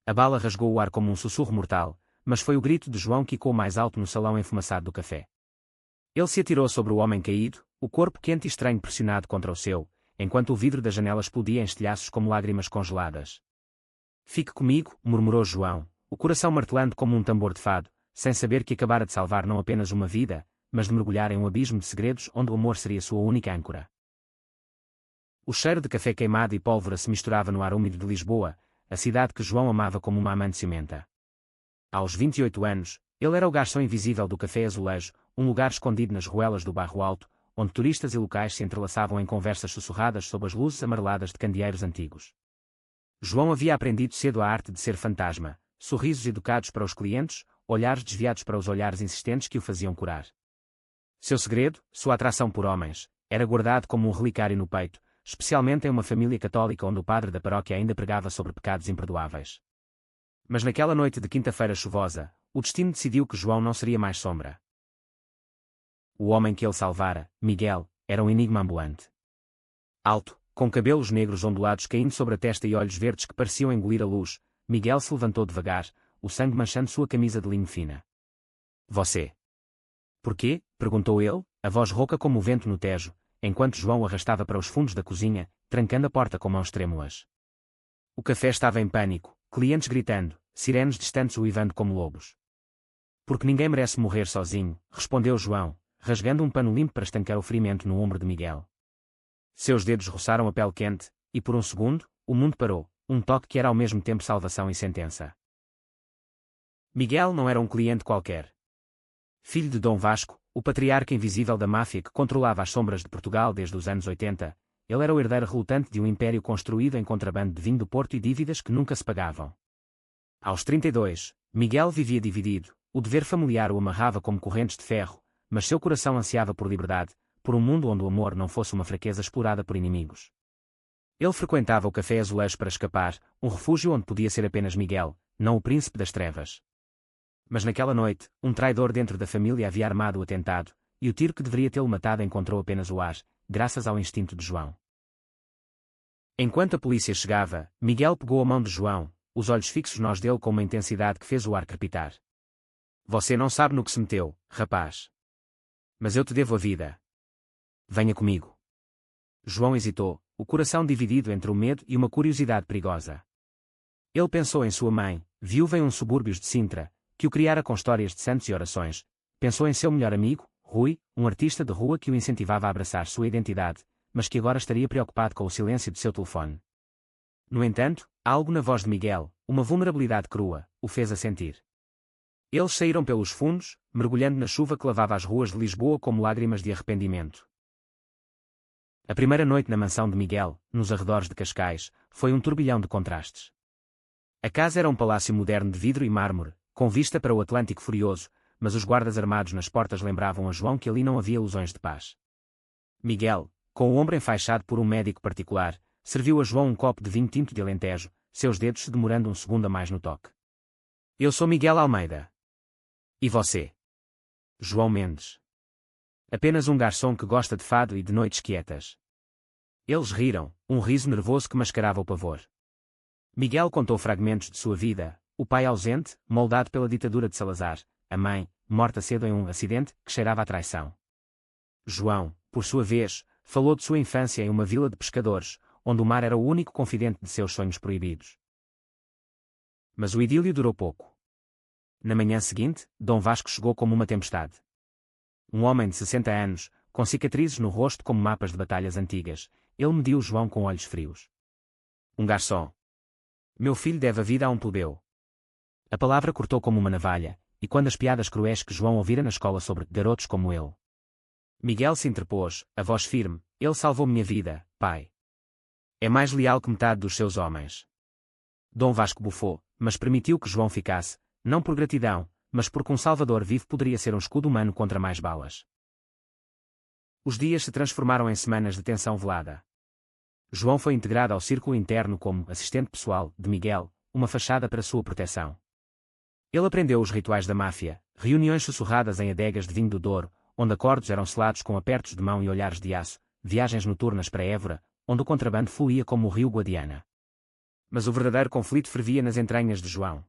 A bala rasgou o ar como um sussurro mortal, mas foi o grito de João que ecoou mais alto no salão enfumaçado do café. Ele se atirou sobre o homem caído, o corpo quente e estranho pressionado contra o seu, enquanto o vidro da janela explodia em estilhaços como lágrimas congeladas. Fique comigo, murmurou João, o coração martelando como um tambor de fado, sem saber que acabara de salvar não apenas uma vida, mas de mergulhar em um abismo de segredos onde o amor seria sua única âncora. O cheiro de café queimado e pólvora se misturava no ar úmido de Lisboa, a cidade que João amava como uma amante ciumenta. Aos 28 anos, ele era o garçom invisível do Café Azulejo, um lugar escondido nas ruelas do Bairro Alto, onde turistas e locais se entrelaçavam em conversas sussurradas sob as luzes amareladas de candeeiros antigos. João havia aprendido cedo a arte de ser fantasma, sorrisos educados para os clientes, olhares desviados para os olhares insistentes que o faziam curar. Seu segredo, sua atração por homens, era guardado como um relicário no peito, especialmente em uma família católica onde o padre da paróquia ainda pregava sobre pecados imperdoáveis. Mas naquela noite de quinta-feira chuvosa, o destino decidiu que João não seria mais sombra. O homem que ele salvara, Miguel, era um enigma ambulante. Alto, com cabelos negros ondulados caindo sobre a testa e olhos verdes que pareciam engolir a luz, Miguel se levantou devagar, o sangue manchando sua camisa de linho fina. Você. Porquê? Perguntou ele, a voz rouca como o vento no Tejo, enquanto João o arrastava para os fundos da cozinha, trancando a porta com mãos trêmulas. O café estava em pânico, clientes gritando, sirenes distantes uivando como lobos. Porque ninguém merece morrer sozinho, respondeu João, rasgando um pano limpo para estancar o ferimento no ombro de Miguel. Seus dedos roçaram a pele quente, e por um segundo, o mundo parou, um toque que era ao mesmo tempo salvação e sentença. Miguel não era um cliente qualquer. Filho de Dom Vasco, o patriarca invisível da máfia que controlava as sombras de Portugal desde os anos 80, ele era o herdeiro relutante de um império construído em contrabando de vinho do Porto e dívidas que nunca se pagavam. Aos 32, Miguel vivia dividido, o dever familiar o amarrava como correntes de ferro, mas seu coração ansiava por liberdade, por um mundo onde o amor não fosse uma fraqueza explorada por inimigos. Ele frequentava o Café Azulejo para escapar, um refúgio onde podia ser apenas Miguel, não o príncipe das trevas. Mas naquela noite, um traidor dentro da família havia armado o atentado, e o tiro que deveria tê-lo matado encontrou apenas o ar, graças ao instinto de João. Enquanto a polícia chegava, Miguel pegou a mão de João, os olhos fixos nos dele com uma intensidade que fez o ar crepitar. Você não sabe no que se meteu, rapaz. Mas eu te devo a vida. Venha comigo. João hesitou, o coração dividido entre o medo e uma curiosidade perigosa. Ele pensou em sua mãe, viúva em uns subúrbios de Sintra, que o criara com histórias de santos e orações. Pensou em seu melhor amigo, Rui, um artista de rua que o incentivava a abraçar sua identidade, mas que agora estaria preocupado com o silêncio de seu telefone. No entanto, algo na voz de Miguel, uma vulnerabilidade crua, o fez a sentir. Eles saíram pelos fundos, mergulhando na chuva que lavava as ruas de Lisboa como lágrimas de arrependimento. A primeira noite na mansão de Miguel, nos arredores de Cascais, foi um turbilhão de contrastes. A casa era um palácio moderno de vidro e mármore, com vista para o Atlântico furioso, mas os guardas armados nas portas lembravam a João que ali não havia ilusões de paz. Miguel, com o ombro enfaixado por um médico particular, serviu a João um copo de vinho tinto de Alentejo, seus dedos se demorando um segundo a mais no toque. Eu sou Miguel Almeida. E você? João Mendes. Apenas um garçom que gosta de fado e de noites quietas. Eles riram, um riso nervoso que mascarava o pavor. Miguel contou fragmentos de sua vida, o pai ausente, moldado pela ditadura de Salazar, a mãe, morta cedo em um acidente que cheirava a traição. João, por sua vez, falou de sua infância em uma vila de pescadores, onde o mar era o único confidente de seus sonhos proibidos. Mas o idílio durou pouco. Na manhã seguinte, Dom Vasco chegou como uma tempestade. Um homem de 60 anos, com cicatrizes no rosto como mapas de batalhas antigas, ele mediu João com olhos frios. Um garçom. Meu filho deve a vida a um plebeu. A palavra cortou como uma navalha, e quando as piadas cruéis que João ouvira na escola sobre garotos como ele. Miguel se interpôs, a voz firme, ele salvou minha vida, pai. É mais leal que metade dos seus homens. Dom Vasco bufou, mas permitiu que João ficasse, não por gratidão, mas porque um salvador vivo poderia ser um escudo humano contra mais balas. Os dias se transformaram em semanas de tensão velada. João foi integrado ao círculo interno como assistente pessoal de Miguel, uma fachada para sua proteção. Ele aprendeu os rituais da máfia, reuniões sussurradas em adegas de vinho do Douro, onde acordos eram selados com apertos de mão e olhares de aço, viagens noturnas para Évora, onde o contrabando fluía como o rio Guadiana. Mas o verdadeiro conflito fervia nas entranhas de João.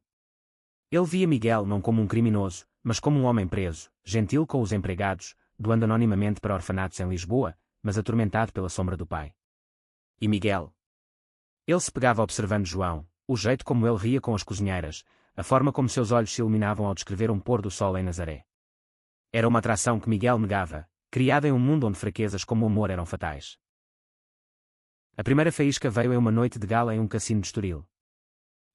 Ele via Miguel não como um criminoso, mas como um homem preso, gentil com os empregados, doando anonimamente para orfanatos em Lisboa, mas atormentado pela sombra do pai. E Miguel? Ele se pegava observando João, o jeito como ele ria com as cozinheiras, a forma como seus olhos se iluminavam ao descrever um pôr do sol em Nazaré. Era uma atração que Miguel negava, criada em um mundo onde fraquezas como o amor eram fatais. A primeira faísca veio em uma noite de gala em um cassino de Estoril.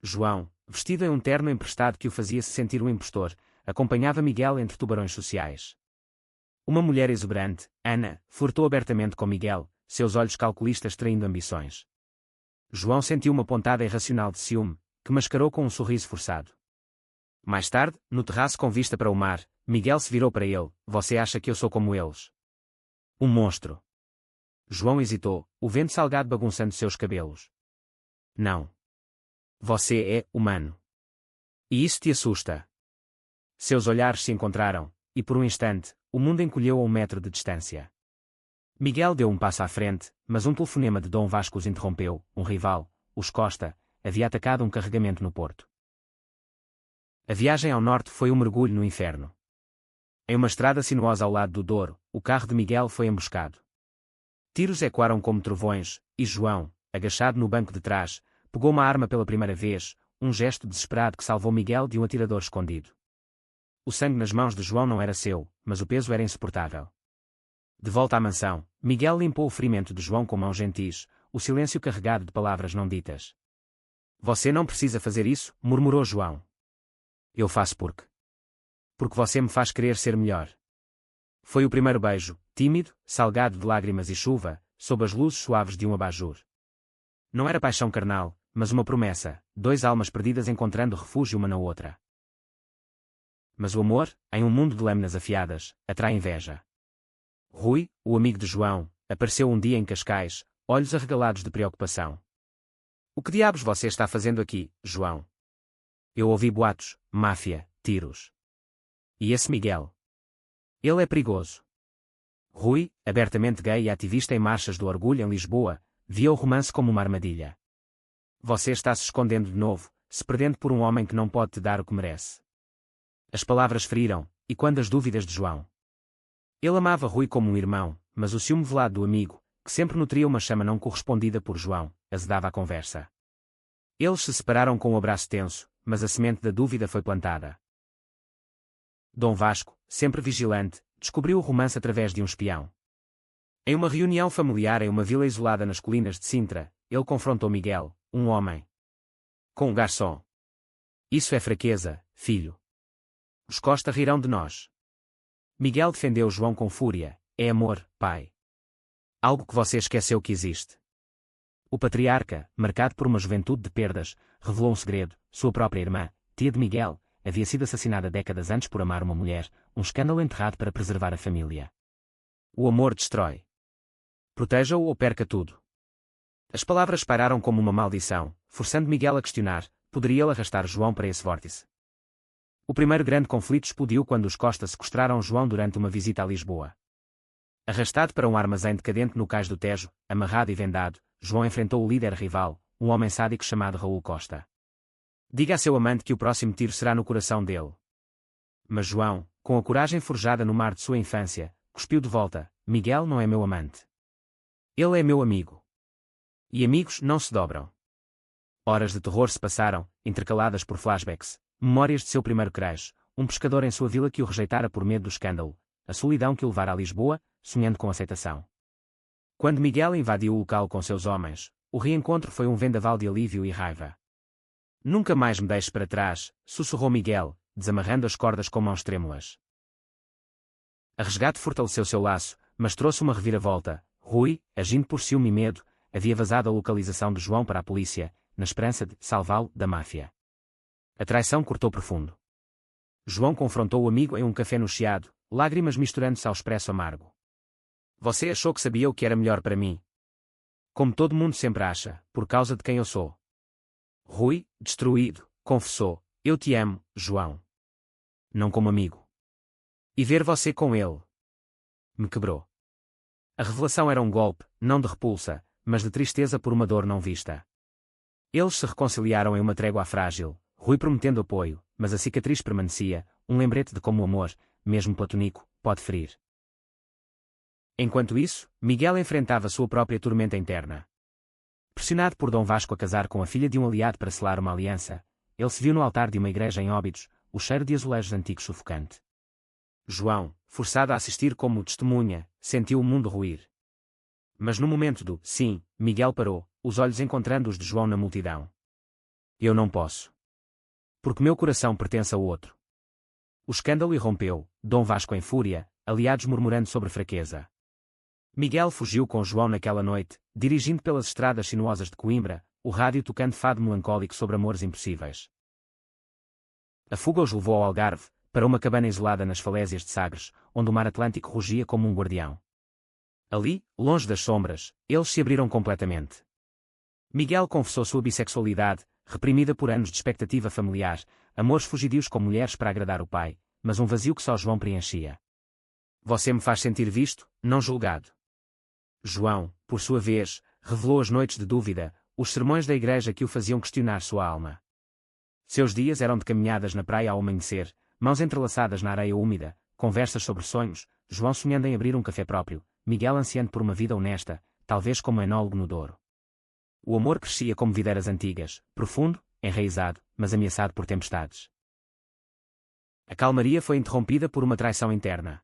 João, vestido em um terno emprestado que o fazia se sentir um impostor, acompanhava Miguel entre tubarões sociais. Uma mulher exuberante, Ana, flertou abertamente com Miguel, seus olhos calculistas traindo ambições. João sentiu uma pontada irracional de ciúme, que mascarou com um sorriso forçado. Mais tarde, no terraço com vista para o mar, Miguel se virou para ele: "Você acha que eu sou como eles? Um monstro." João hesitou, o vento salgado bagunçando seus cabelos. "Não. Você é humano. E isso te assusta." Seus olhares se encontraram, e por um instante, o mundo encolheu a 1 metro de distância. Miguel deu um passo à frente, mas um telefonema de Dom Vasco os interrompeu. Um rival, os Costa, havia atacado um carregamento no porto. A viagem ao norte foi um mergulho no inferno. Em uma estrada sinuosa ao lado do Douro, o carro de Miguel foi emboscado. Tiros ecoaram como trovões, e João, agachado no banco de trás, pegou uma arma pela primeira vez, um gesto desesperado que salvou Miguel de um atirador escondido. O sangue nas mãos de João não era seu, mas o peso era insuportável. De volta à mansão, Miguel limpou o ferimento de João com mãos gentis, o silêncio carregado de palavras não ditas. "Você não precisa fazer isso", murmurou João. "Eu faço porque você me faz querer ser melhor." Foi o primeiro beijo, tímido, salgado de lágrimas e chuva, sob as luzes suaves de um abajur. Não era paixão carnal, mas uma promessa, 2 almas perdidas encontrando refúgio uma na outra. Mas o amor, em um mundo de lâminas afiadas, atrai inveja. Rui, o amigo de João, apareceu um dia em Cascais, olhos arregalados de preocupação. "O que diabos você está fazendo aqui, João?" "Eu ouvi boatos, máfia, tiros." "E esse Miguel? Ele é perigoso." Rui, abertamente gay e ativista em marchas do orgulho em Lisboa, via o romance como uma armadilha. "Você está se escondendo de novo, se perdendo por um homem que não pode te dar o que merece." As palavras feriram, e quando as dúvidas de João? Ele amava Rui como um irmão, mas o ciúme velado do amigo, que sempre nutria uma chama não correspondida por João, azedava a conversa. Eles se separaram com um abraço tenso, mas a semente da dúvida foi plantada. Dom Vasco, sempre vigilante, descobriu o romance através de um espião. Em uma reunião familiar em uma vila isolada nas colinas de Sintra, ele confrontou Miguel, um homem, com um garçom. "Isso é fraqueza, filho. Os Costa rirão de nós." Miguel defendeu João com fúria: "É amor, pai. Algo que você esqueceu que existe." O patriarca, marcado por uma juventude de perdas, revelou um segredo: sua própria irmã, tia de Miguel, havia sido assassinada décadas antes por amar uma mulher, um escândalo enterrado para preservar a família. O amor destrói. Proteja-o ou perca tudo. As palavras pairaram como uma maldição, forçando Miguel a questionar: poderia ele arrastar João para esse vórtice? O primeiro grande conflito explodiu quando os Costa sequestraram João durante uma visita a Lisboa. Arrastado para um armazém decadente no cais do Tejo, amarrado e vendado, João enfrentou o líder rival, um homem sádico chamado Raul Costa. "Diga a seu amante que o próximo tiro será no coração dele." Mas João, com a coragem forjada no mar de sua infância, cuspiu de volta: "Miguel não é meu amante. Ele é meu amigo. E amigos não se dobram." Horas de terror se passaram, intercaladas por flashbacks, memórias de seu primeiro crush, um pescador em sua vila que o rejeitara por medo do escândalo, a solidão que o levara a Lisboa, sonhando com aceitação. Quando Miguel invadiu o local com seus homens, o reencontro foi um vendaval de alívio e raiva. "Nunca mais me deixes para trás", sussurrou Miguel, desamarrando as cordas com mãos trêmulas. A resgate fortaleceu seu laço, mas trouxe uma reviravolta. Rui, agindo por ciúme e medo, havia vazado a localização de João para a polícia, na esperança de salvá-lo da máfia. A traição cortou profundo. João confrontou o amigo em um café no Chiado, lágrimas misturando-se ao expresso amargo. "Você achou que sabia o que era melhor para mim? Como todo mundo sempre acha, por causa de quem eu sou." Rui, destruído, confessou: "Eu te amo, João. Não como amigo. E ver você com ele me quebrou." A revelação era um golpe, não de repulsa, mas de tristeza por uma dor não vista. Eles se reconciliaram em uma trégua frágil, Rui prometendo apoio, mas a cicatriz permanecia, um lembrete de como o amor, mesmo platônico, pode ferir. Enquanto isso, Miguel enfrentava sua própria tormenta interna. Pressionado por Dom Vasco a casar com a filha de um aliado para selar uma aliança, ele se viu no altar de uma igreja em Óbidos, o cheiro de azulejos antigos sufocante. João, forçado a assistir como testemunha, sentiu o mundo ruir. Mas no momento do sim, Miguel parou, os olhos encontrando os de João na multidão. Eu não posso. Porque meu coração pertence ao outro. O escândalo irrompeu, Dom Vasco em fúria, aliados murmurando sobre fraqueza. Miguel fugiu com João naquela noite, dirigindo pelas estradas sinuosas de Coimbra, o rádio tocando fado melancólico sobre amores impossíveis. A fuga os levou ao Algarve, para uma cabana isolada nas falésias de Sagres, onde o mar Atlântico rugia como um guardião. Ali, longe das sombras, eles se abriram completamente. Miguel confessou sua bissexualidade, reprimida por anos de expectativa familiar, amores fugidios com mulheres para agradar o pai, mas um vazio que só João preenchia. Você me faz sentir visto, não julgado. João, por sua vez, revelou as noites de dúvida, os sermões da igreja que o faziam questionar sua alma. Seus dias eram de caminhadas na praia ao amanhecer, mãos entrelaçadas na areia úmida, conversas sobre sonhos, João sonhando em abrir um café próprio, Miguel ansiando por uma vida honesta, talvez como enólogo no Douro. O amor crescia como videiras antigas, profundo, enraizado, mas ameaçado por tempestades. A calmaria foi interrompida por uma traição interna.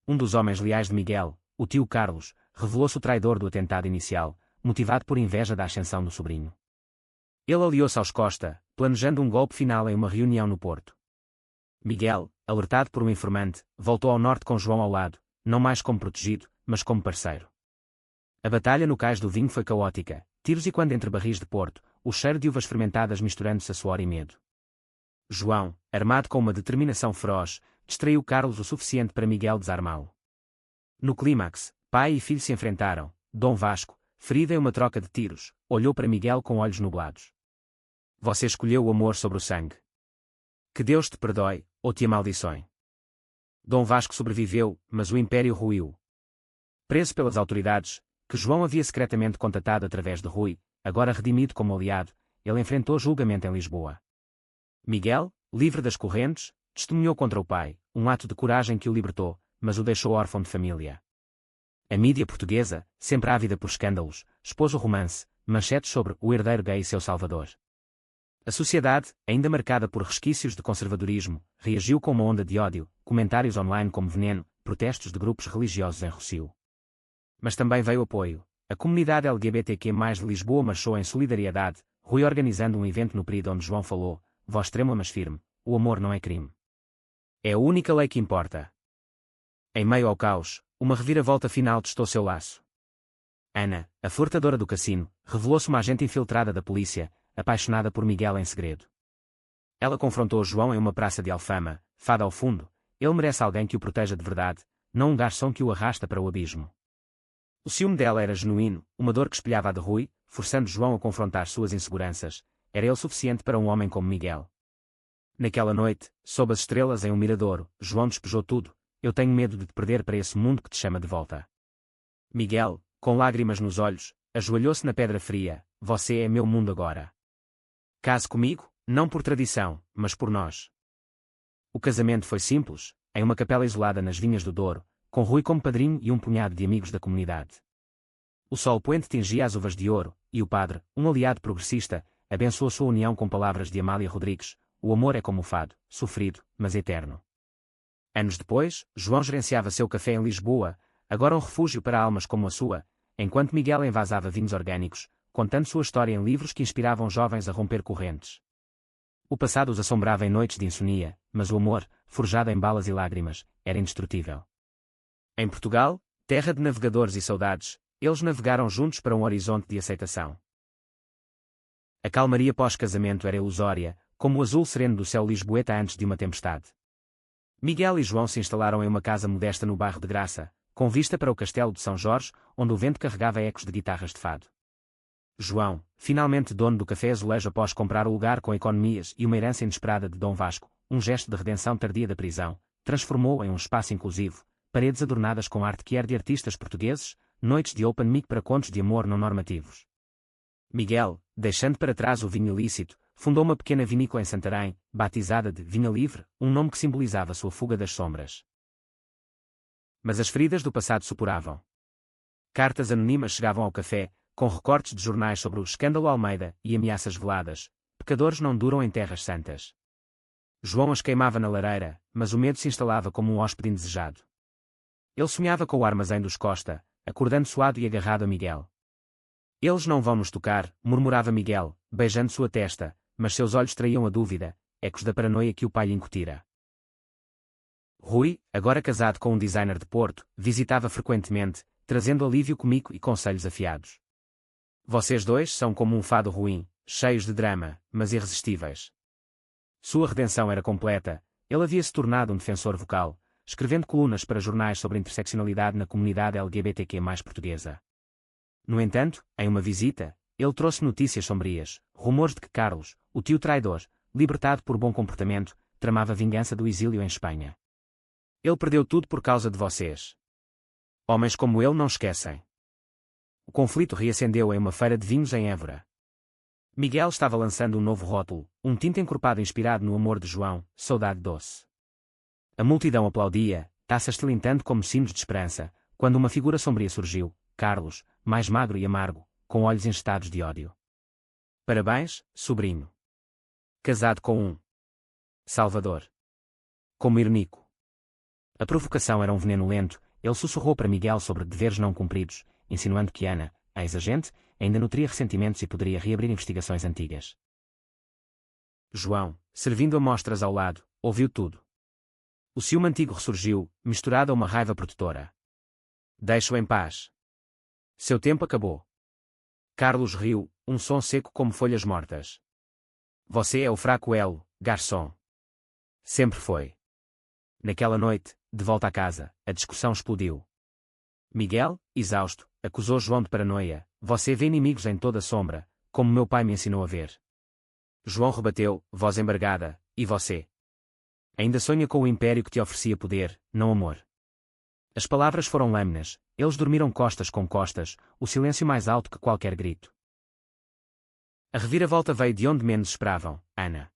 Um dos homens leais de Miguel, o tio Carlos, revelou-se o traidor do atentado inicial, motivado por inveja da ascensão do sobrinho. Ele aliou-se aos Costa, planejando um golpe final em uma reunião no Porto. Miguel, alertado por um informante, voltou ao norte com João ao lado, não mais como protegido, mas como parceiro. A batalha no cais do vinho foi caótica, tiros e quando entre barris de Porto, o cheiro de uvas fermentadas misturando-se a suor e medo. João, armado com uma determinação feroz, distraiu Carlos o suficiente para Miguel desarmá-lo. No clímax, pai e filho se enfrentaram, Dom Vasco, ferido em uma troca de tiros, olhou para Miguel com olhos nublados. Você escolheu o amor sobre o sangue. Que Deus te perdoe, ou te amaldiçoe. Dom Vasco sobreviveu, mas o império ruiu. Preso pelas autoridades, que João havia secretamente contatado através de Rui, agora redimido como aliado, ele enfrentou julgamento em Lisboa. Miguel, livre das correntes, testemunhou contra o pai, um ato de coragem que o libertou, mas o deixou órfão de família. A mídia portuguesa, sempre ávida por escândalos, expôs o romance, manchetes sobre o herdeiro gay e seu salvador. A sociedade, ainda marcada por resquícios de conservadorismo, reagiu com uma onda de ódio, comentários online como veneno, protestos de grupos religiosos em Rossio. Mas também veio apoio. A comunidade LGBTQ+ de Lisboa marchou em solidariedade, Rui organizando um evento no período onde João falou, voz trêmula mas firme, o amor não é crime. É a única lei que importa. Em meio ao caos, uma reviravolta final testou seu laço. Ana, a furtadora do cassino, revelou-se uma agente infiltrada da polícia, apaixonada por Miguel em segredo. Ela confrontou João em uma praça de Alfama, fada ao fundo, ele merece alguém que o proteja de verdade, não um garçom que o arrasta para o abismo. O ciúme dela era genuíno, uma dor que espelhava a de Rui, forçando João a confrontar suas inseguranças, era ele suficiente para um homem como Miguel. Naquela noite, sob as estrelas em um miradouro, João despejou tudo, eu tenho medo de te perder para esse mundo que te chama de volta. Miguel, com lágrimas nos olhos, ajoelhou-se na pedra fria, você é meu mundo agora. Case comigo, não por tradição, mas por nós. O casamento foi simples, em uma capela isolada nas Vinhas do Douro, com Rui como padrinho e um punhado de amigos da comunidade. O sol poente tingia as uvas de ouro, e o padre, um aliado progressista, abençoou sua união com palavras de Amália Rodrigues, o amor é como o fado, sofrido, mas eterno. Anos depois, João gerenciava seu café em Lisboa, agora um refúgio para almas como a sua, enquanto Miguel envasava vinhos orgânicos, contando sua história em livros que inspiravam jovens a romper correntes. O passado os assombrava em noites de insomnia, mas o amor, forjado em balas e lágrimas, era indestrutível. Em Portugal, terra de navegadores e saudades, eles navegaram juntos para um horizonte de aceitação. A calmaria pós-casamento era ilusória, como o azul sereno do céu lisboeta antes de uma tempestade. Miguel e João se instalaram em uma casa modesta no bairro de Graça, com vista para o castelo de São Jorge, onde o vento carregava ecos de guitarras de fado. João, finalmente dono do café Azulejo após comprar o lugar com economias e uma herança inesperada de Dom Vasco, um gesto de redenção tardia da prisão, transformou-o em um espaço inclusivo, paredes adornadas com arte que era de artistas portugueses, noites de open mic para contos de amor não normativos. Miguel, deixando para trás o vinho ilícito, fundou uma pequena vinícola em Santarém, batizada de Vinha Livre, um nome que simbolizava sua fuga das sombras. Mas as feridas do passado supuravam. Cartas anônimas chegavam ao café, com recortes de jornais sobre o escândalo Almeida e ameaças veladas. Pecadores não duram em terras santas. João as queimava na lareira, mas o medo se instalava como um hóspede indesejado. Ele sonhava com o armazém dos Costa, acordando suado e agarrado a Miguel. Eles não vão nos tocar, murmurava Miguel, beijando sua testa, mas seus olhos traíam a dúvida, ecos da paranoia que o pai lhe incutira. Rui, agora casado com um designer de Porto, visitava frequentemente, trazendo alívio cômico e conselhos afiados. Vocês dois são como um fado ruim, cheios de drama, mas irresistíveis. Sua redenção era completa, ele havia se tornado um defensor vocal, escrevendo colunas para jornais sobre interseccionalidade na comunidade LGBTQ+ portuguesa. No entanto, em uma visita, ele trouxe notícias sombrias, rumores de que Carlos, o tio traidor, libertado por bom comportamento, tramava vingança do exílio em Espanha. Ele perdeu tudo por causa de vocês. Homens como ele não esquecem. O conflito reacendeu em uma feira de vinhos em Évora. Miguel estava lançando um novo rótulo, um tinto encorpado inspirado no amor de João, saudade doce. A multidão aplaudia, taças tilintando como sinos de esperança, quando uma figura sombria surgiu, Carlos, mais magro e amargo, com olhos enchetados de ódio. Parabéns, sobrinho. Casado com um Salvador. Como irônico. A provocação era um veneno lento, ele sussurrou para Miguel sobre deveres não cumpridos, insinuando que Ana, a ex-agente, ainda nutria ressentimentos e poderia reabrir investigações antigas. João, servindo amostras ao lado, ouviu tudo. O ciúme antigo ressurgiu, misturado a uma raiva protetora. Deixe-o em paz. Seu tempo acabou. Carlos riu, um som seco como folhas mortas. Você é o fraco elo, garçom. Sempre foi. Naquela noite, de volta à casa, a discussão explodiu. Miguel, exausto, acusou João de paranoia. Você vê inimigos em toda sombra, como meu pai me ensinou a ver. João rebateu, voz embargada, e você? Ainda sonha com o império que te oferecia poder, não amor. As palavras foram lâminas, eles dormiram costas com costas, o silêncio mais alto que qualquer grito. A reviravolta veio de onde menos esperavam, Ana.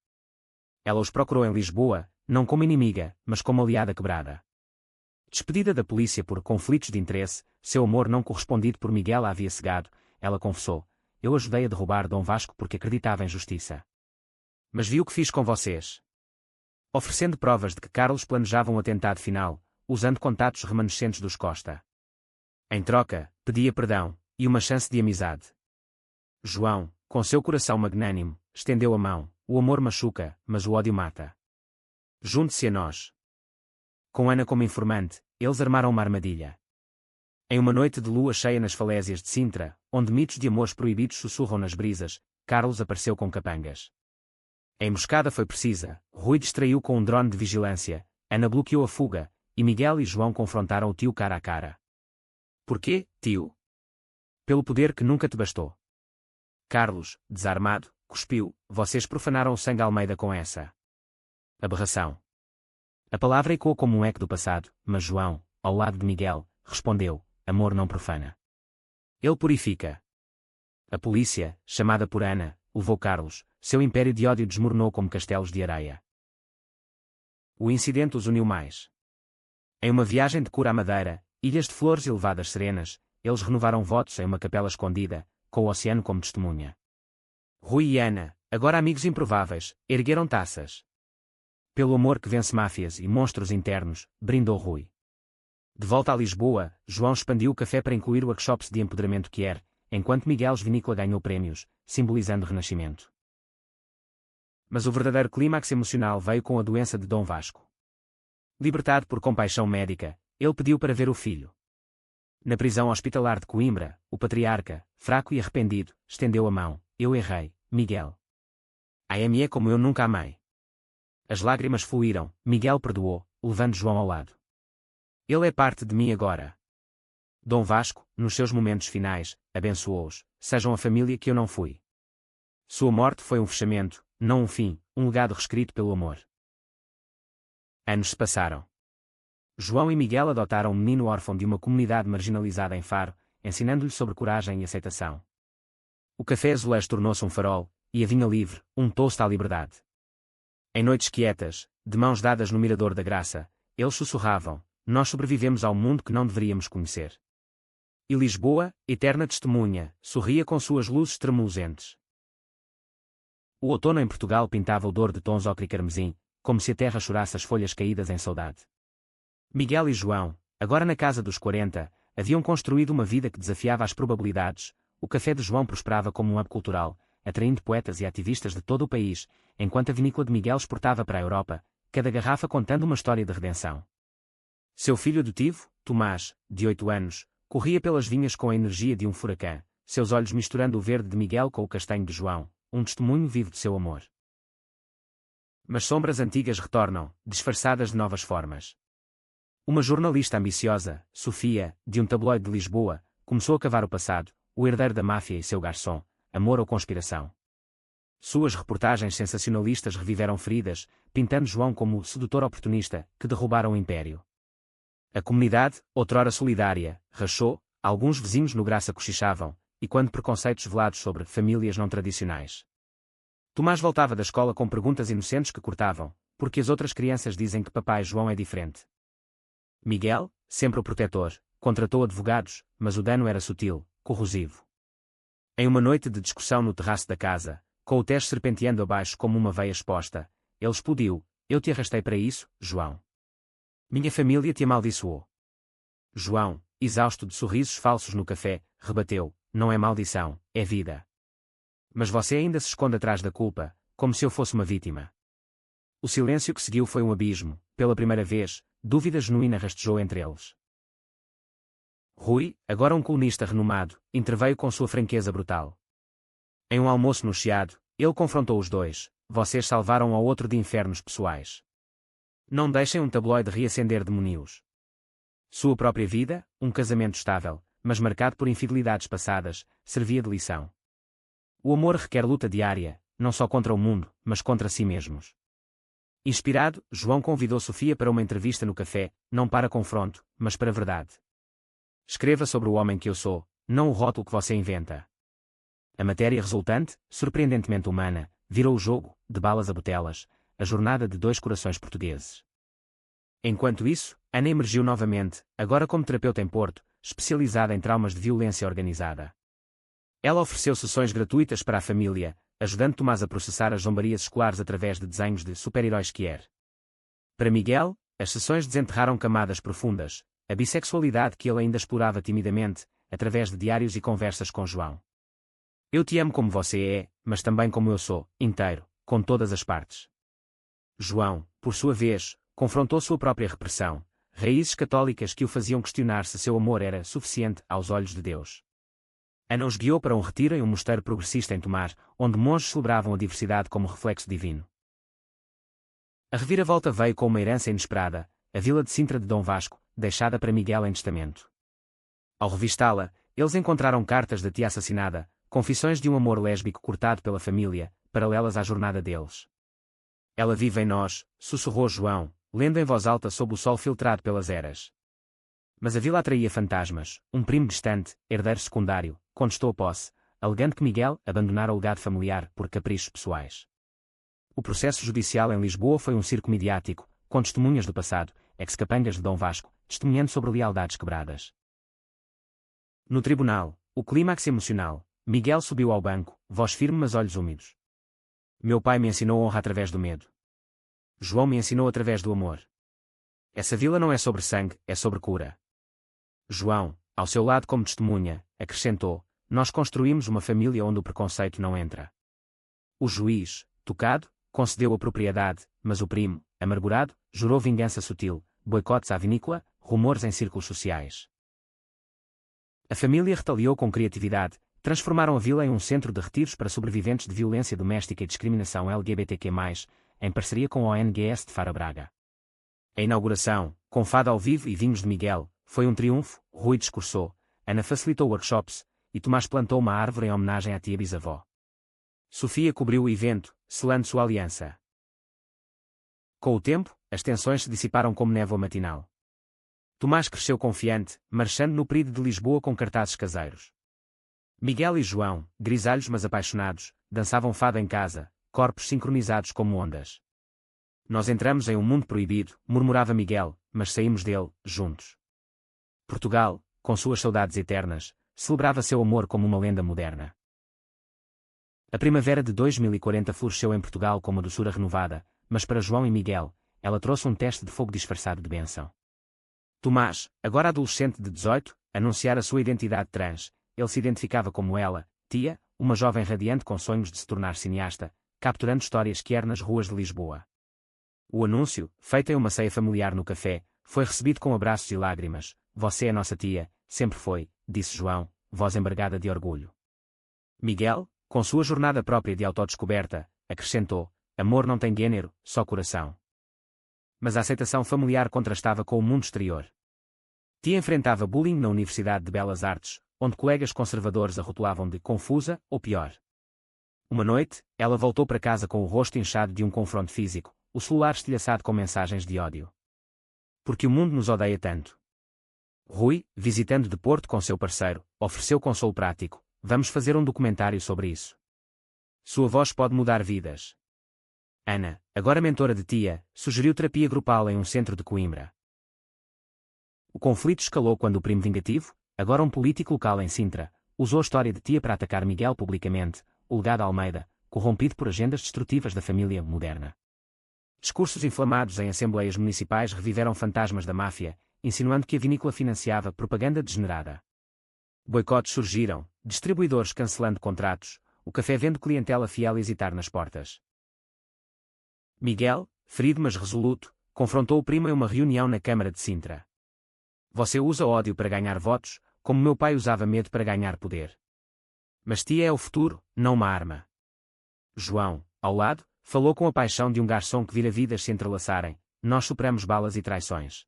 Ela os procurou em Lisboa, não como inimiga, mas como aliada quebrada. Despedida da polícia por conflitos de interesse, seu amor não correspondido por Miguel a havia cegado, ela confessou, eu ajudei a derrubar Dom Vasco porque acreditava em justiça. Mas vi o que fiz com vocês. Oferecendo provas de que Carlos planejava um atentado final, usando contatos remanescentes dos Costa. Em troca, pedia perdão, e uma chance de amizade. João, com seu coração magnânimo, estendeu a mão, o amor machuca, mas o ódio mata. Junte-se a nós. Com Ana como informante, eles armaram uma armadilha. Em uma noite de lua cheia nas falésias de Sintra, onde mitos de amores proibidos sussurram nas brisas, Carlos apareceu com capangas. A emboscada foi precisa, Rui distraiu com um drone de vigilância, Ana bloqueou a fuga, e Miguel e João confrontaram o tio cara a cara. Porquê, tio? Pelo poder que nunca te bastou. Carlos, desarmado, cuspiu, vocês profanaram o sangue Almeida com essa aberração. A palavra ecoou como um eco do passado, mas João, ao lado de Miguel, respondeu, amor não profana. Ele purifica. A polícia, chamada por Ana, levou Carlos, seu império de ódio desmoronou como castelos de areia. O incidente os uniu mais. Em uma viagem de cura à Madeira, ilhas de flores e levadas serenas, eles renovaram votos em uma capela escondida, com o oceano como testemunha. Rui e Ana, agora amigos improváveis, ergueram taças. Pelo amor que vence máfias e monstros internos, brindou Rui. De volta a Lisboa, João expandiu o café para incluir workshops de empoderamento queer, enquanto Miguel Vinícola ganhou prémios, simbolizando o renascimento. Mas o verdadeiro clímax emocional veio com a doença de Dom Vasco. Libertado por compaixão médica, ele pediu para ver o filho. Na prisão hospitalar de Coimbra, o patriarca, fraco e arrependido, estendeu a mão. Eu errei, Miguel. A.M. é como eu nunca amei. As lágrimas fluíram, Miguel perdoou, levando João ao lado. Ele é parte de mim agora. Dom Vasco, nos seus momentos finais, abençoou-os, sejam a família que eu não fui. Sua morte foi um fechamento, não um fim, um legado reescrito pelo amor. Anos se passaram. João e Miguel adotaram um menino órfão de uma comunidade marginalizada em Faro, ensinando-lhe sobre coragem e aceitação. O café azulejo tornou-se um farol, e a vinha livre, um toast à liberdade. Em noites quietas, de mãos dadas no mirador da graça, eles sussurravam: nós sobrevivemos ao mundo que não deveríamos conhecer. E Lisboa, eterna testemunha, sorria com suas luzes tremuluzentes. O outono em Portugal pintava o dor de tons ocre e carmesim, como se a terra chorasse as folhas caídas em saudade. Miguel e João, agora na casa dos 40, haviam construído uma vida que desafiava as probabilidades. O café de João prosperava como um hub cultural, atraindo poetas e ativistas de todo o país, enquanto a vinícola de Miguel exportava para a Europa, cada garrafa contando uma história de redenção. Seu filho adotivo, Tomás, de 8 anos, corria pelas vinhas com a energia de um furacão, seus olhos misturando o verde de Miguel com o castanho de João, um testemunho vivo de seu amor. Mas sombras antigas retornam, disfarçadas de novas formas. Uma jornalista ambiciosa, Sofia, de um tabloide de Lisboa, começou a cavar o passado, o herdeiro da máfia e seu garçom, amor ou conspiração. Suas reportagens sensacionalistas reviveram feridas, pintando João como o sedutor oportunista que derrubara o império. A comunidade, outrora solidária, rachou, alguns vizinhos no Graça cochichavam, e quando preconceitos velados sobre famílias não tradicionais. Tomás voltava da escola com perguntas inocentes que cortavam: porque as outras crianças dizem que papai João é diferente? Miguel, sempre o protetor, contratou advogados, mas o dano era sutil, corrosivo. Em uma noite de discussão no terraço da casa, com o Tejo serpenteando abaixo como uma veia exposta, ele explodiu: eu te arrastei para isso, João. Minha família te amaldiçoou. João, exausto de sorrisos falsos no café, rebateu: não é maldição, é vida. Mas você ainda se esconde atrás da culpa, como se eu fosse uma vítima. O silêncio que seguiu foi um abismo. Pela primeira vez, dúvida genuína rastejou entre eles. Rui, agora um colunista renomado, interveio com sua franqueza brutal. Em um almoço no Chiado, ele confrontou os dois: vocês salvaram ao outro de infernos pessoais. Não deixem um tabloide reacender demónios. Sua própria vida, um casamento estável, mas marcado por infidelidades passadas, servia de lição. O amor requer luta diária, não só contra o mundo, mas contra si mesmos. Inspirado, João convidou Sofia para uma entrevista no café, não para confronto, mas para verdade. Escreva sobre o homem que eu sou, não o rótulo que você inventa. A matéria resultante, surpreendentemente humana, virou o jogo, de balas a botelas, a jornada de 2 corações portugueses. Enquanto isso, Ana emergiu novamente, agora como terapeuta em Porto, especializada em traumas de violência organizada. Ela ofereceu sessões gratuitas para a família, ajudando Tomás a processar as zombarias escolares através de desenhos de super-heróis que era. Para Miguel, as sessões desenterraram camadas profundas, a bissexualidade que ele ainda explorava timidamente, através de diários e conversas com João. Eu te amo como você é, mas também como eu sou, inteiro, com todas as partes. João, por sua vez, confrontou sua própria repressão, raízes católicas que o faziam questionar se seu amor era suficiente aos olhos de Deus. Ana os guiou para um retiro em um mosteiro progressista em Tomar, onde monges celebravam a diversidade como reflexo divino. A reviravolta veio com uma herança inesperada, a vila de Sintra de Dom Vasco, deixada para Miguel em testamento. Ao revistá-la, eles encontraram cartas da tia assassinada, confissões de um amor lésbico cortado pela família, paralelas à jornada deles. Ela vive em nós, sussurrou João, lendo em voz alta sob o sol filtrado pelas eras. Mas a vila atraía fantasmas, um primo distante, herdeiro secundário, contestou a posse, alegando que Miguel abandonara o legado familiar por caprichos pessoais. O processo judicial em Lisboa foi um circo midiático, com testemunhas do passado, ex-capangas de Dom Vasco, testemunhando sobre lealdades quebradas. No tribunal, o clímax emocional, Miguel subiu ao banco, voz firme mas olhos úmidos. Meu pai me ensinou honra através do medo. João me ensinou através do amor. Essa vila não é sobre sangue, é sobre cura. João, ao seu lado como testemunha, acrescentou: nós construímos uma família onde o preconceito não entra. O juiz, tocado, concedeu a propriedade, mas o primo, amargurado, jurou vingança sutil, boicotes à vinícola, rumores em círculos sociais. A família retaliou com criatividade, transformaram a vila em um centro de retiros para sobreviventes de violência doméstica e discriminação LGBTQ+, em parceria com a ONGS de Fara Braga. A inauguração, com fado ao vivo e vinhos de Miguel, foi um triunfo. Rui discursou, Ana facilitou workshops, e Tomás plantou uma árvore em homenagem à tia bisavó. Sofia cobriu o evento, selando sua aliança. Com o tempo, as tensões se dissiparam como névoa matinal. Tomás cresceu confiante, marchando no período de Lisboa com cartazes caseiros. Miguel e João, grisalhos mas apaixonados, dançavam fado em casa, corpos sincronizados como ondas. Nós entramos em um mundo proibido, murmurava Miguel, mas saímos dele, juntos. Portugal, com suas saudades eternas, celebrava seu amor como uma lenda moderna. A primavera de 2040 floresceu em Portugal com uma doçura renovada, mas para João e Miguel, ela trouxe um teste de fogo disfarçado de bênção. Tomás, agora adolescente de 18, anunciara a sua identidade trans. Ele se identificava como ela, Tia, uma jovem radiante com sonhos de se tornar cineasta, capturando histórias quer nas ruas de Lisboa. O anúncio, feito em uma ceia familiar no café, foi recebido com abraços e lágrimas. Você é nossa tia, sempre foi, disse João, voz embargada de orgulho. Miguel, com sua jornada própria de autodescoberta, acrescentou, amor não tem gênero, só coração. Mas a aceitação familiar contrastava com o mundo exterior. Tia enfrentava bullying na Universidade de Belas Artes, onde colegas conservadores a rotulavam de confusa ou pior. Uma noite, ela voltou para casa com o rosto inchado de um confronto físico, o celular estilhaçado com mensagens de ódio. Porque o mundo nos odeia tanto. Rui, visitando de Porto com seu parceiro, ofereceu consolo prático. Vamos fazer um documentário sobre isso. Sua voz pode mudar vidas. Ana, agora mentora de Tia, sugeriu terapia grupal em um centro de Coimbra. O conflito escalou quando o primo vingativo, agora um político local em Sintra, usou a história de Tia para atacar Miguel publicamente, o legado Almeida, corrompido por agendas destrutivas da família moderna. Discursos inflamados em assembleias municipais reviveram fantasmas da máfia, insinuando que a vinícola financiava propaganda degenerada. Boicotes surgiram, distribuidores cancelando contratos, o café vendo clientela fiel hesitar nas portas. Miguel, ferido mas resoluto, confrontou o primo em uma reunião na Câmara de Sintra. Você usa ódio para ganhar votos, como meu pai usava medo para ganhar poder. Mas Tia é o futuro, não uma arma. João, ao lado, falou com a paixão de um garçom que vira vidas se entrelaçarem. Nós superamos balas e traições.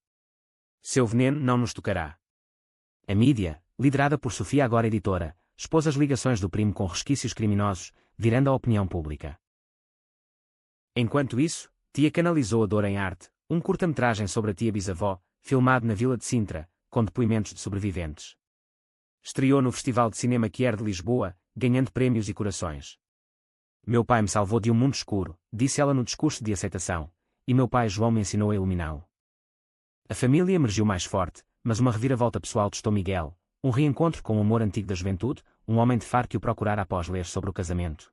Seu veneno não nos tocará. A mídia, liderada por Sofia Agora Editora, expôs as ligações do primo com resquícios criminosos, virando a opinião pública. Enquanto isso, Tia canalizou a dor em arte, um curta-metragem sobre a tia bisavó, filmado na Vila de Sintra, com depoimentos de sobreviventes. Estreou no Festival de Cinema Quer de Lisboa, ganhando prémios e corações. Meu pai me salvou de um mundo escuro, disse ela no discurso de aceitação, e meu pai João me ensinou a iluminá-lo. A família emergiu mais forte, mas uma reviravolta pessoal testou Miguel, um reencontro com o amor antigo da juventude, um homem de faro que o procurara após ler sobre o casamento.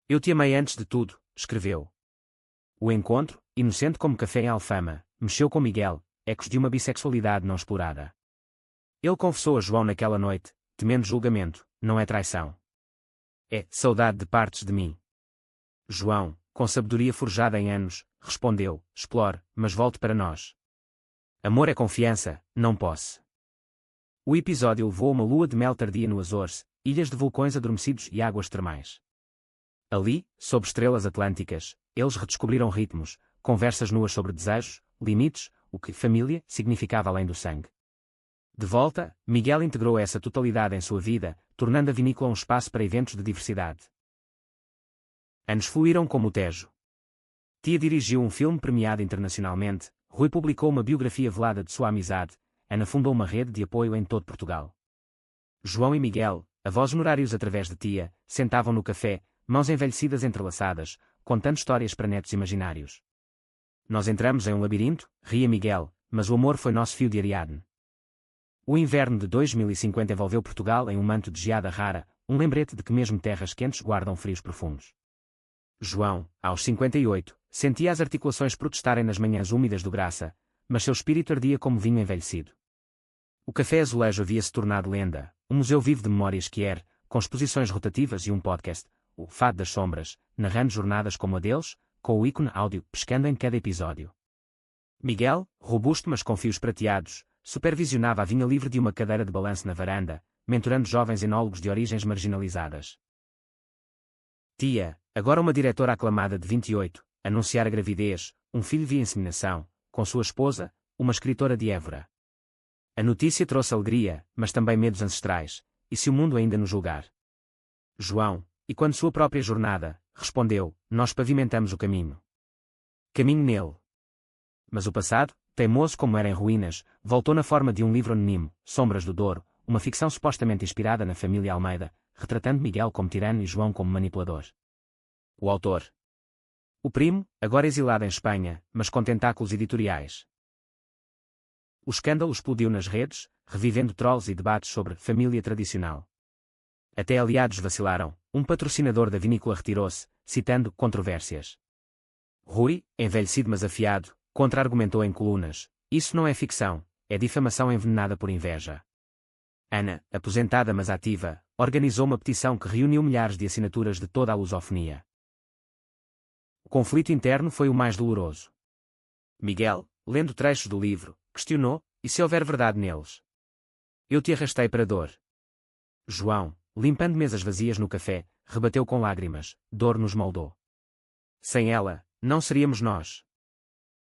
Eu te amei antes de tudo, escreveu. O encontro, inocente como café em Alfama, mexeu com Miguel, ecos de uma bissexualidade não explorada. Ele confessou a João naquela noite, temendo julgamento, não é traição. É saudade de partes de mim. João, com sabedoria forjada em anos, respondeu, explore, mas volte para nós. Amor é confiança, não posse. O episódio levou uma lua de mel tardia no Açores, ilhas de vulcões adormecidos e águas termais. Ali, sob estrelas atlânticas, eles redescobriram ritmos, conversas nuas sobre desejos, limites, o que família significava além do sangue. De volta, Miguel integrou essa totalidade em sua vida, tornando a vinícola um espaço para eventos de diversidade. Anos fluíram como o Tejo. Tia dirigiu um filme premiado internacionalmente, Rui publicou uma biografia velada de sua amizade, Ana fundou uma rede de apoio em todo Portugal. João e Miguel, avós honorários através de Tia, sentavam no café, mãos envelhecidas entrelaçadas, contando histórias para netos imaginários. Nós entramos em um labirinto, ria Miguel, mas o amor foi nosso fio de Ariadne. O inverno de 2050 envolveu Portugal em um manto de geada rara, um lembrete de que mesmo terras quentes guardam frios profundos. João, aos 58, sentia as articulações protestarem nas manhãs úmidas do Graça, mas seu espírito ardia como vinho envelhecido. O Café Azulejo havia se tornado lenda, um museu vivo de memórias que era, com exposições rotativas e um podcast, o Fado das Sombras, narrando jornadas como a deles, com o ícone áudio pescando em cada episódio. Miguel, robusto mas com fios prateados, supervisionava a vinha livre de uma cadeira de balanço na varanda, mentorando jovens enólogos de origens marginalizadas. Tia, agora uma diretora aclamada de 28, anunciara gravidez, um filho via inseminação, com sua esposa, uma escritora de Évora. A notícia trouxe alegria, mas também medos ancestrais, e se o mundo ainda nos julgar? João, e quando sua própria jornada, respondeu, nós pavimentamos o caminho. Caminho nele. Mas o passado, teimoso como era em ruínas, voltou na forma de um livro anónimo, Sombras do Douro, uma ficção supostamente inspirada na família Almeida, retratando Miguel como tirano e João como manipulador. O autor. O primo, agora exilado em Espanha, mas com tentáculos editoriais. O escândalo explodiu nas redes, revivendo trolls e debates sobre família tradicional. Até aliados vacilaram, um patrocinador da vinícola retirou-se, citando controvérsias. Rui, envelhecido mas afiado, contra-argumentou em colunas: isso não é ficção, é difamação envenenada por inveja. Ana, aposentada mas ativa, organizou uma petição que reuniu milhares de assinaturas de toda a lusofonia. O conflito interno foi o mais doloroso. Miguel, lendo trechos do livro, questionou: e se houver verdade neles? Eu te arrastei para a dor. João, limpando mesas vazias no café, rebateu com lágrimas: dor nos moldou. Sem ela, não seríamos nós.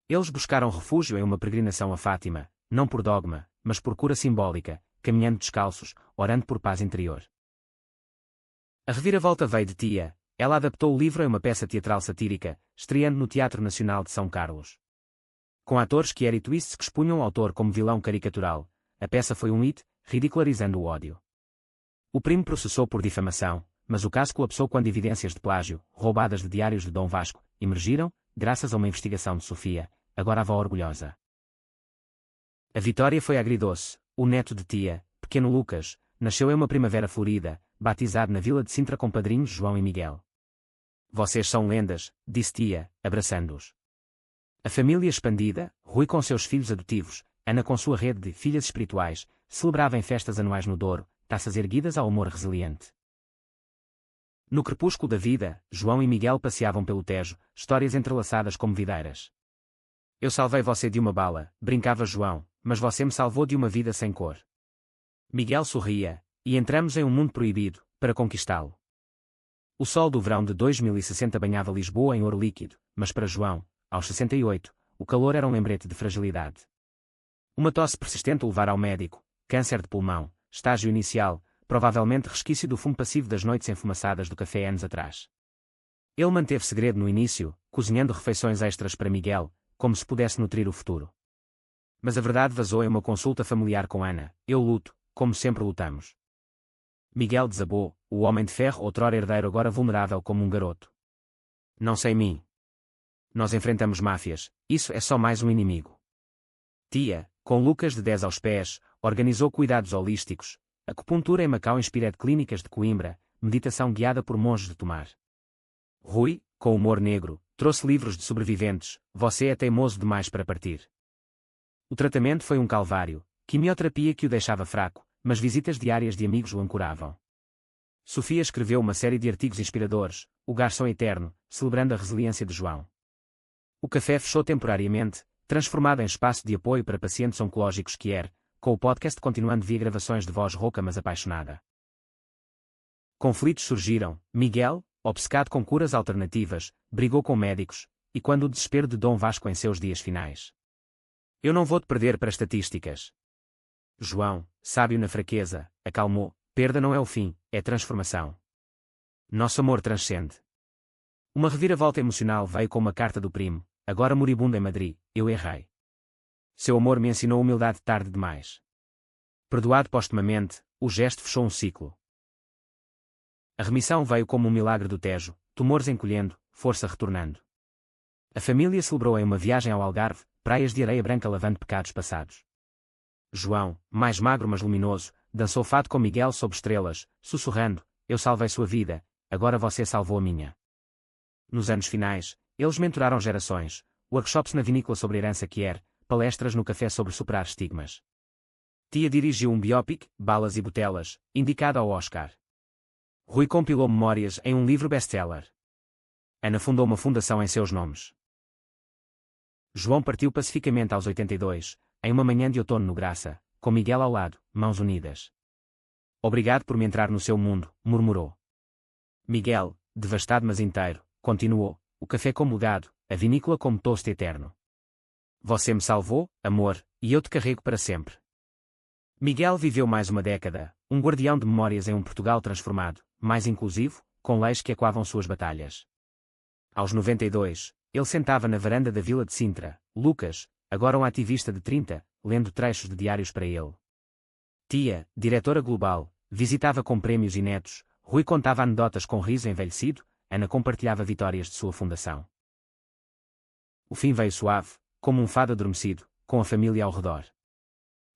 Eles buscaram refúgio em uma peregrinação a Fátima, não por dogma, mas por cura simbólica, caminhando descalços, orando por paz interior. A reviravolta veio de tia. Ela adaptou o livro em uma peça teatral satírica, estreando no Teatro Nacional de São Carlos. Com atores que e twists que expunham o autor como vilão caricatural, a peça foi um hit, ridicularizando o ódio. O primo processou por difamação, mas o caso colapsou quando evidências de plágio, roubadas de diários de Dom Vasco, emergiram, graças a uma investigação de Sofia, agora avó orgulhosa. A vitória foi agridoce. O neto de tia, pequeno Lucas, nasceu em uma primavera florida, batizado na vila de Sintra com padrinhos João e Miguel. Vocês são lendas, disse tia, abraçando-os. A família expandida, Rui com seus filhos adotivos, Ana com sua rede de filhas espirituais, celebrava em festas anuais no Douro, taças erguidas ao amor resiliente. No crepúsculo da vida, João e Miguel passeavam pelo Tejo, histórias entrelaçadas como videiras. Eu salvei você de uma bala, brincava João, mas você me salvou de uma vida sem cor. Miguel sorria, e entramos em um mundo proibido, para conquistá-lo. O sol do verão de 2060 banhava Lisboa em ouro líquido, mas para João, aos 68, o calor era um lembrete de fragilidade. Uma tosse persistente o levara ao médico, câncer de pulmão, estágio inicial, provavelmente resquício do fumo passivo das noites enfumaçadas do café anos atrás. Ele manteve segredo no início, cozinhando refeições extras para Miguel, como se pudesse nutrir o futuro. Mas a verdade vazou em uma consulta familiar com Ana: eu luto, como sempre lutamos. Miguel desabou, o homem de ferro outrora herdeiro agora vulnerável como um garoto. Não sei mim. Nós enfrentamos máfias, isso é só mais um inimigo. Tia, com Lucas de 10 aos pés, organizou cuidados holísticos, acupuntura em Macau inspirada clínicas de Coimbra, meditação guiada por monges de Tomar. Rui, com humor negro, trouxe livros de sobreviventes, você é teimoso demais para partir. O tratamento foi um calvário, quimioterapia que o deixava fraco, mas visitas diárias de amigos o ancoravam. Sofia escreveu uma série de artigos inspiradores, O Garçom Eterno, celebrando a resiliência de João. O café fechou temporariamente, transformado em espaço de apoio para pacientes oncológicos com o podcast continuando via gravações de voz rouca mas apaixonada. Conflitos surgiram. Miguel, obcecado com curas alternativas, brigou com médicos, e quando o desespero de Dom Vasco em seus dias finais. Eu não vou te perder para estatísticas. João, sábio na fraqueza, acalmou: perda não é o fim, é transformação. Nosso amor transcende. Uma reviravolta emocional veio com uma carta do primo, agora moribundo em Madrid: eu errei. Seu amor me ensinou humildade tarde demais. Perdoado postumamente, o gesto fechou um ciclo. A remissão veio como um milagre do Tejo, tumores encolhendo, força retornando. A família celebrou em uma viagem ao Algarve, praias de areia branca lavando pecados passados. João, mais magro mas luminoso, dançou fado com Miguel sob estrelas, sussurrando: eu salvei sua vida, agora você salvou a minha. Nos anos finais, eles menturaram gerações, workshops na vinícola sobre herança palestras no café sobre superar estigmas. Tia dirigiu um biopic, Balas e Botelas, indicado ao Oscar. Rui compilou memórias em um livro best-seller. Ana fundou uma fundação em seus nomes. João partiu pacificamente aos 82, em uma manhã de outono no Graça, com Miguel ao lado, mãos unidas. Obrigado por me entrar no seu mundo, murmurou. Miguel, devastado mas inteiro, continuou: o café como legado, a vinícola como toast eterno. Você me salvou, amor, e eu te carrego para sempre. Miguel viveu mais uma década, um guardião de memórias em um Portugal transformado, mais inclusivo, com leis que ecoavam suas batalhas. Aos 92, ele sentava na varanda da vila de Sintra, Lucas, agora um ativista de 30, lendo trechos de diários para ele. Tia, diretora global, visitava com prêmios e netos, Rui contava anedotas com riso envelhecido, Ana compartilhava vitórias de sua fundação. O fim veio suave, como um fado adormecido, com a família ao redor.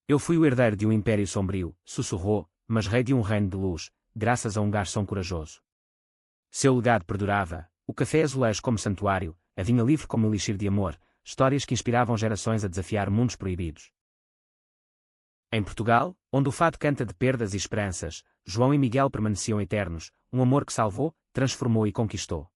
Eu fui o herdeiro de um império sombrio, sussurrou, mas rei de um reino de luz, graças a um garçom corajoso. Seu legado perdurava, o café azulejo como santuário, a vinha livre como elixir de amor, histórias que inspiravam gerações a desafiar mundos proibidos. Em Portugal, onde o fado canta de perdas e esperanças, João e Miguel permaneciam eternos, um amor que salvou, transformou e conquistou.